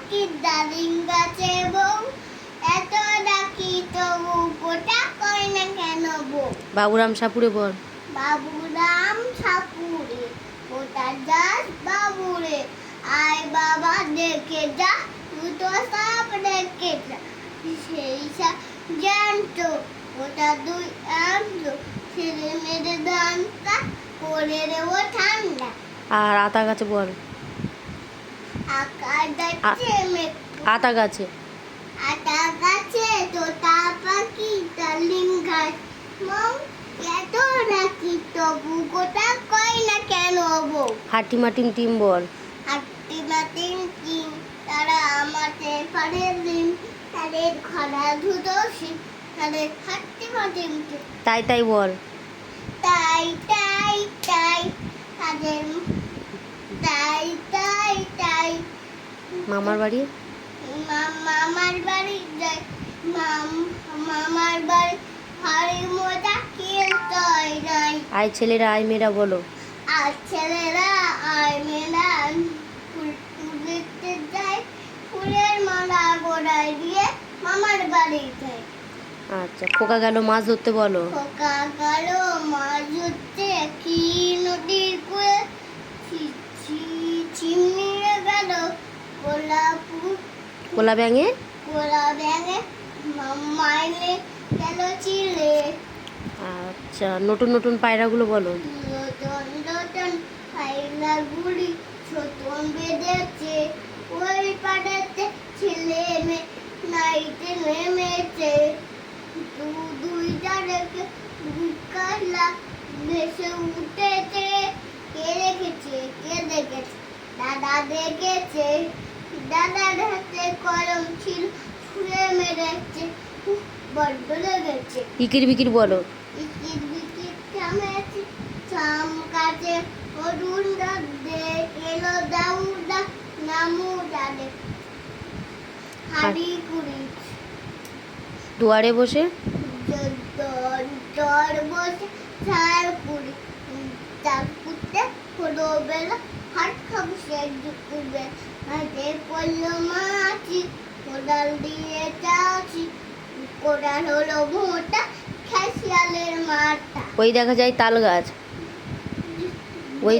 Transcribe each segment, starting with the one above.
দেখি ডালিম গাছে বউ, এত ডাকি তবু ফোঁটা করে না কেন বউ? বাবুরাম সাপুরে বল। বাবুরাম সাপুরে ফোঁটা যাস বাবুরে, আয় বাবা দেখে যা, তুই তো সব দেখে যা। সেই সব জানতো ওটা দুই আনতো, ছেলে মেয়েদের দানটা করে দেবো ঠান্ডা। আর আতা গাছে বল। আকাশ যাচ্ছে মেঘ, আতা গাছে। আতা গাছে তোতা পাখি ডালিম গাছ মৌ, এত ডাকি তবু গোটা কয় না কেন বউ? হাটিমা টিম টিম বল। হাট্টিমা টিম টিম, তারা আমাদের পাড়ের দিন, তাদের খরা ধুদোষী, তাদের হাট্টিমা টিম টিম। তাই তাই বল। তাই তাই তাই তাদের, তাই তাই তাই মামার বাড়ি। মামার বাড়ি যাই, মামার বাড়ি হাড়ি মোটা খেলতে যাই। আয় ছেলেরা আয় মেয়েরা বলো। আর ছেলেরা আর মেয়েরা ফুল তুলতে যায়, ফুলের মালা গোড়ায় দিয়ে মামার বাড়ি যায়। আচ্ছা, খোকা গেল মাছ ধরতে বলো। খোকা গেল মাছ ধরতে কি নদীর কুয়ে, চিমনিয়ে গেল কোলাপুর, কোলা ব্যাঙে। কোলা ব্যাঙে মাইনে গেল চিলে। আচ্ছা, নতুন নতুন পায়রাগুলো বলো। নতুন নতুন পায়রা গুলি ছোটন বেঁধেছে, ওই পাড়াতে ছেলে মেয়ে নাইতে নেমেছে। দুইটা রেখে কালা ভেসে উঠেছে, কে রেখেছে কে দেখেছে? দাদা দেখেছে, দাদার হাতে কলম ছিল, ছুঁড়ে মেরেছে, বড্ড লেগেছে। ইকির বিকির বলো। ইকির বিকির থামেছে, চাম কাছে অরুণ দে এলো দাউদা নামু ডালে, হাড়ি কুড়ি দুয়ারে বসে। দর বসে ঝাড় কুড়ি, তার কুটে হলো বেলা, হাট খাবো সে দুপুরে, হাতে পড়লো মাছি, কোদাল দিয়ে চাচি, কোদাল হলো মোটা, খেসিয়ালের মাথা। ওই দেখা যায় তাল গাছ। ওই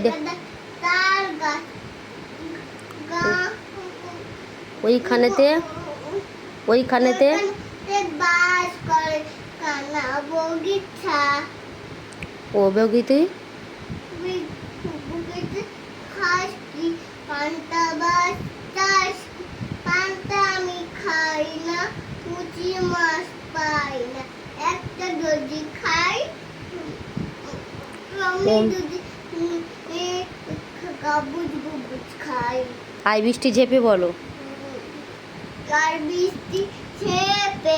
তার গাছ ওইখানেতে ওইখানেতে বাস করে কানা বগিচা। ও বগিতে বগিচা খাস কি পান্তা বাস চাষ, পান্তা আমি খাই না, পুঁটি মাছ পাই না, একটা যদি খাই আমি যদি গাবুজ গুবুজ খাই। আই বৃষ্টি ঝেপে বলো। আর বৃষ্টি ছেপে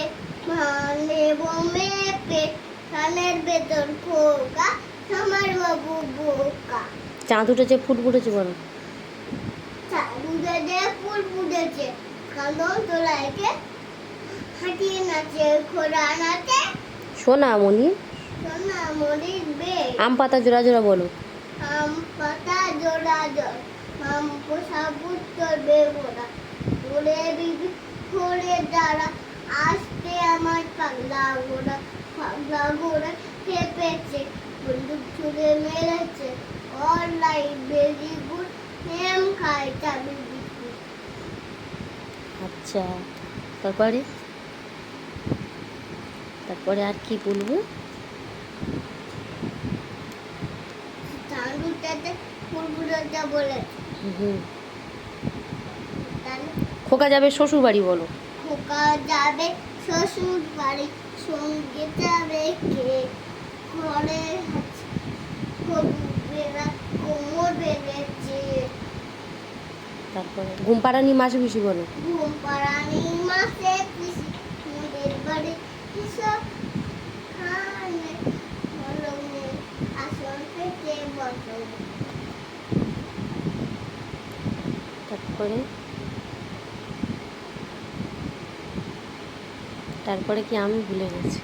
মানে মেপে, কানের ভেতর খোকা আমার বাবু বোকা। চাঁদ উঠেছে ফুট ফুটেছে বলো। চাঁদ উঠেছে ফুল ফুটেছে, কাঁদন তোলাইকে হাঁটিয়ে নাচে ঘোড়া নাচে, সোনামণি। সোনামণির বেশ। আম পাতা জোড়া জোড়া বলো। আম পাতা জোড়া জোড়া, আম পোষা পুত্তর বেগোরা, ওরে বিবি ঘোরে দাঁড়া, আসতে আমার পাগলা ঘোড়া খেপেছে, বন্দুক ছুড়ে মেরেছে, অনলাইন বেরি গুড নেম খায় চাবি বিস্কুট। আচ্ছা, তারপরে তারপরে আর কি বলবো? চাঁদুটাতে ফুলগুলোটা বলে। খোকা যাবে শ্বশুর বাড়ি বলো। খোকা যাবে শ্বশুর বাড়ি, সঙ্গে যাবে কে? ঘরে আছে বেড়া, কোমর বেড়েছে। তারপরে ঘুম পাড়ানি মাসে বেশি বলো। ঘুম পাড়ানি মাসে পিসি, মোদের বাড়ি কিসব খানে, মলমে আসন থেকে বসো। তারপরে তারপরে কি আমি ভুলে গেছি।